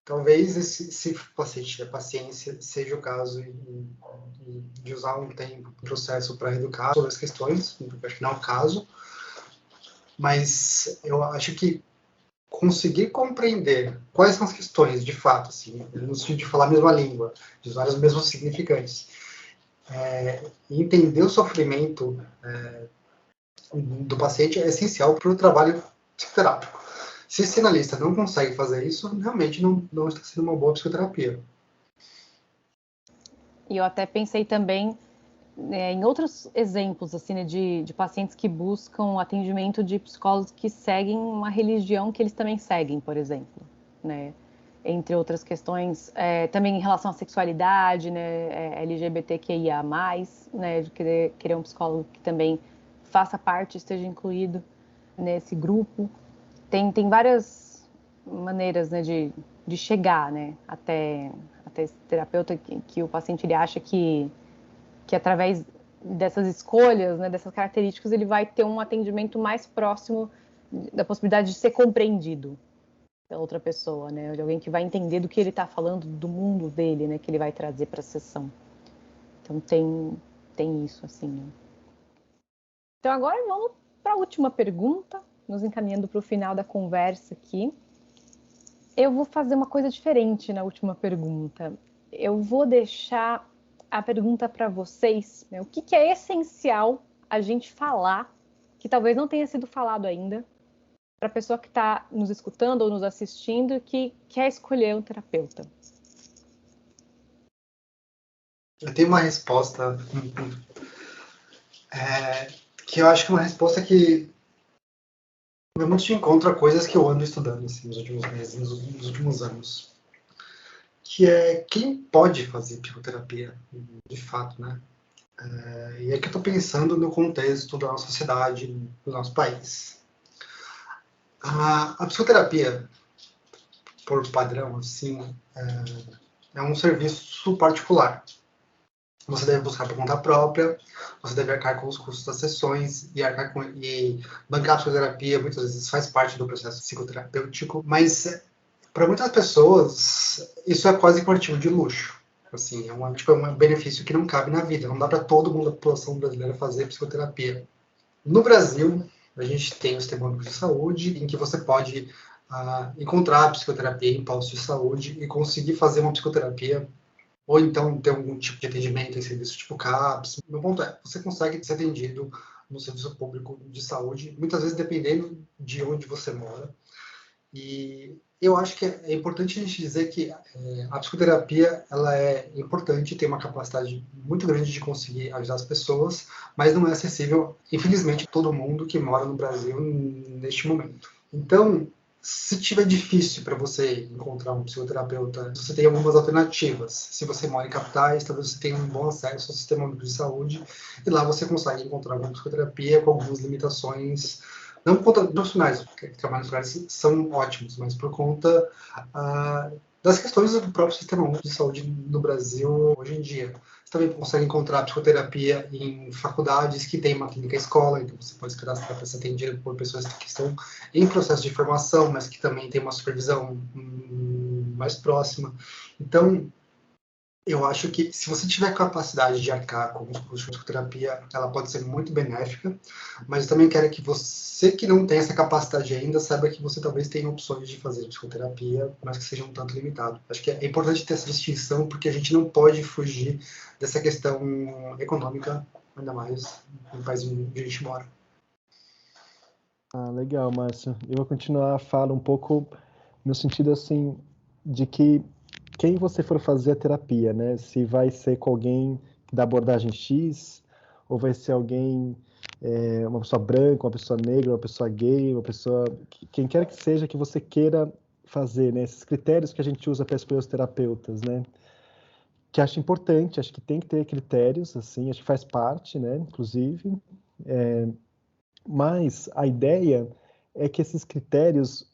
Talvez se o paciente tiver paciência, seja o caso de usar um tempo, um processo para educar sobre as questões, acho que não é o caso, mas eu acho que conseguir compreender quais são as questões, de fato, assim, no sentido de falar a mesma língua, de usar os mesmos significantes, e entender o sofrimento do paciente é essencial para o trabalho psicoterápico. Se esse analista não consegue fazer isso, realmente não está sendo uma boa psicoterapia. E eu até pensei também em outros exemplos assim, né, de pacientes que buscam atendimento de psicólogos que seguem uma religião que eles também seguem, por exemplo, né? Entre outras questões, também em relação à sexualidade, né, LGBTQIA+, né, de querer um psicólogo que também faça parte, esteja incluído nesse grupo. Tem várias maneiras, né, de chegar, né, até esse terapeuta que o paciente ele acha que através dessas escolhas, né, dessas características, ele vai ter um atendimento mais próximo da possibilidade de ser compreendido pela outra pessoa, né, de alguém que vai entender do que ele está falando, do mundo dele, né, que ele vai trazer para a sessão. Então tem isso, assim, né? Então agora vamos para a última pergunta, nos encaminhando para o final da conversa aqui. Eu vou fazer uma coisa diferente na última pergunta. Eu vou deixar a pergunta para vocês, né? O que é essencial a gente falar, que talvez não tenha sido falado ainda, para a pessoa que está nos escutando ou nos assistindo, que quer escolher um terapeuta? Eu tenho uma resposta que eu acho que é uma resposta que vai muito de encontro a coisas que eu ando estudando assim, nos últimos meses, nos últimos anos. Que é quem pode fazer psicoterapia, de fato, né? E aqui eu estou pensando no contexto da nossa sociedade, do nosso país. A psicoterapia, por padrão, assim, é um serviço particular. Você deve buscar por conta própria, você deve arcar com os custos das sessões e bancar a psicoterapia muitas vezes faz parte do processo psicoterapêutico, mas para muitas pessoas isso é quase que um artigo de luxo. Assim, é um benefício que não cabe na vida. Não dá para todo mundo da população brasileira fazer psicoterapia. No Brasil, a gente tem o Sistema Único de Saúde, em que você pode encontrar psicoterapia em postos de saúde e conseguir fazer uma psicoterapia ou então ter algum tipo de atendimento em serviço tipo CAPS. Meu ponto é, você consegue ser atendido no serviço público de saúde, muitas vezes dependendo de onde você mora. E Eu acho que é importante a gente dizer que a psicoterapia ela é importante, tem uma capacidade muito grande de conseguir ajudar as pessoas, mas não é acessível, infelizmente, a todo mundo que mora no Brasil neste momento. Então, se tiver difícil para você encontrar um psicoterapeuta, você tem algumas alternativas. Se você mora em capitais, talvez você tenha um bom acesso ao sistema único de saúde, e lá você consegue encontrar uma psicoterapia com algumas limitações, não por conta dos profissionais, porque trabalhos lugares são ótimos, mas por conta das questões do próprio sistema único de saúde no Brasil hoje em dia. Você também consegue encontrar psicoterapia em faculdades que tem uma clínica escola, então você pode se cadastrar para ser atendido por pessoas que estão em processo de formação, mas que também tem uma supervisão mais próxima. Então, eu acho que se você tiver capacidade de arcar com os cursos de psicoterapia, ela pode ser muito benéfica, mas eu também quero que você que não tem essa capacidade ainda, saiba que você talvez tenha opções de fazer psicoterapia, mas que sejam um tanto limitado. Acho que é importante ter essa distinção, porque a gente não pode fugir dessa questão econômica, ainda mais no país onde a gente mora. Ah, legal, Márcio. Eu vou continuar a fala um pouco no sentido assim de que quem você for fazer a terapia, né? Se vai ser com alguém da abordagem X, ou vai ser alguém, uma pessoa branca, uma pessoa negra, uma pessoa gay, uma pessoa... Quem quer que seja que você queira fazer, né? Esses critérios que a gente usa para escolher os terapeutas, né? Que acho importante, acho que tem que ter critérios, assim, acho que faz parte, né? Inclusive. Mas a ideia é que esses critérios,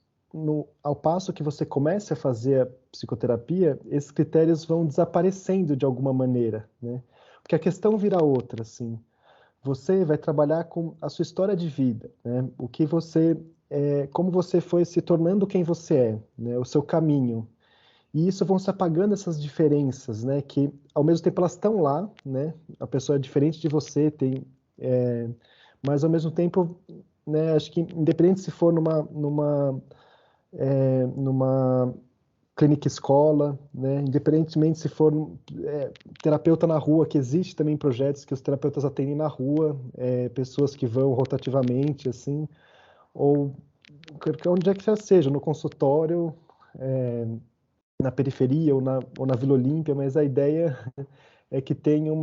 ao passo que você comece a fazer a psicoterapia, esses critérios vão desaparecendo de alguma maneira, né? Porque a questão vira outra, assim. Você vai trabalhar com a sua história de vida, né? O que você, como você foi se tornando quem você é, né? O seu caminho. E isso vão se apagando essas diferenças, né? Que ao mesmo tempo elas estão lá, né? A pessoa é diferente de você, mas ao mesmo tempo, né? Acho que independente se for numa clínica escola, né? Independentemente se for terapeuta na rua, que existe também projetos que os terapeutas atendem na rua, pessoas que vão rotativamente, assim, ou onde é que seja, no consultório, na periferia ou na Vila Olímpia, mas a ideia é que tem o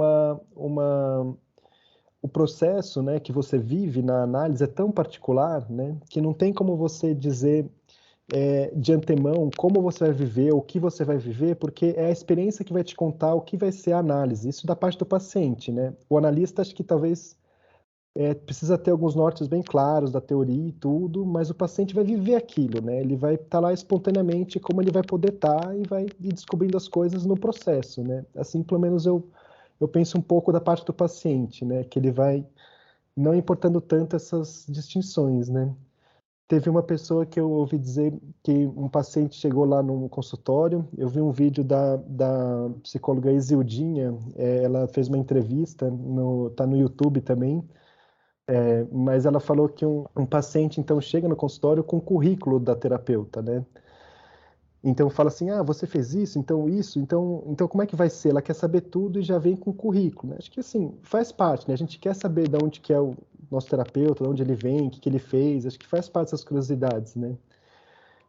processo, né, que você vive na análise é tão particular, né, que não tem como você dizer de antemão como você vai viver, o que você vai viver, porque é a experiência que vai te contar o que vai ser a análise. Isso da parte do paciente, né? O analista acho que talvez precisa ter alguns nortes bem claros da teoria e tudo, mas o paciente vai viver aquilo, né? Ele vai estar lá espontaneamente como ele vai poder estar e vai ir descobrindo as coisas no processo, né? Assim, pelo menos eu penso um pouco da parte do paciente, né? Que ele vai não importando tanto essas distinções, né? Teve uma pessoa que eu ouvi dizer que um paciente chegou lá no consultório, eu vi um vídeo da psicóloga Isildinha, ela fez uma entrevista, tá no YouTube também, mas ela falou que um paciente, então, chega no consultório com o currículo da terapeuta, né? Então, fala assim, você fez isso, então como é que vai ser? Ela quer saber tudo e já vem com o currículo, né? Acho que, assim, faz parte, né? A gente quer saber de onde que é o nosso terapeuta, de onde ele vem, o que ele fez, acho que faz parte dessas curiosidades, né?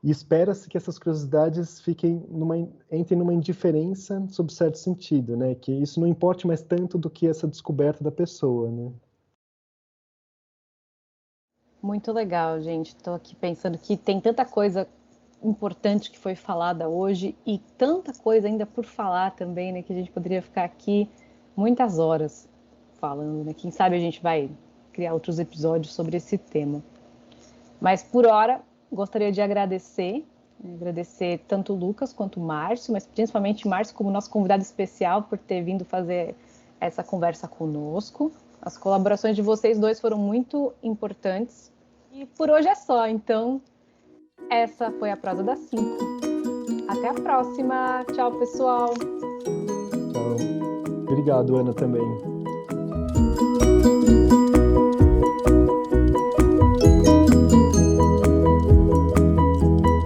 E espera-se que essas curiosidades entrem numa indiferença sob certo sentido, né? Que isso não importe mais tanto do que essa descoberta da pessoa, né? Muito legal, gente. Estou aqui pensando que tem tanta coisa importante que foi falada hoje e tanta coisa ainda por falar também, né? Que a gente poderia ficar aqui muitas horas falando, né? Quem sabe a gente vai criar outros episódios sobre esse tema. Mas por hora, gostaria de agradecer tanto o Lucas quanto o Márcio, mas principalmente o Márcio como nosso convidado especial por ter vindo fazer essa conversa conosco. As colaborações de vocês dois foram muito importantes. E por hoje é só, então essa foi a Prosa das 5. Até a próxima. Tchau, pessoal. Tchau. Obrigado, Ana, também.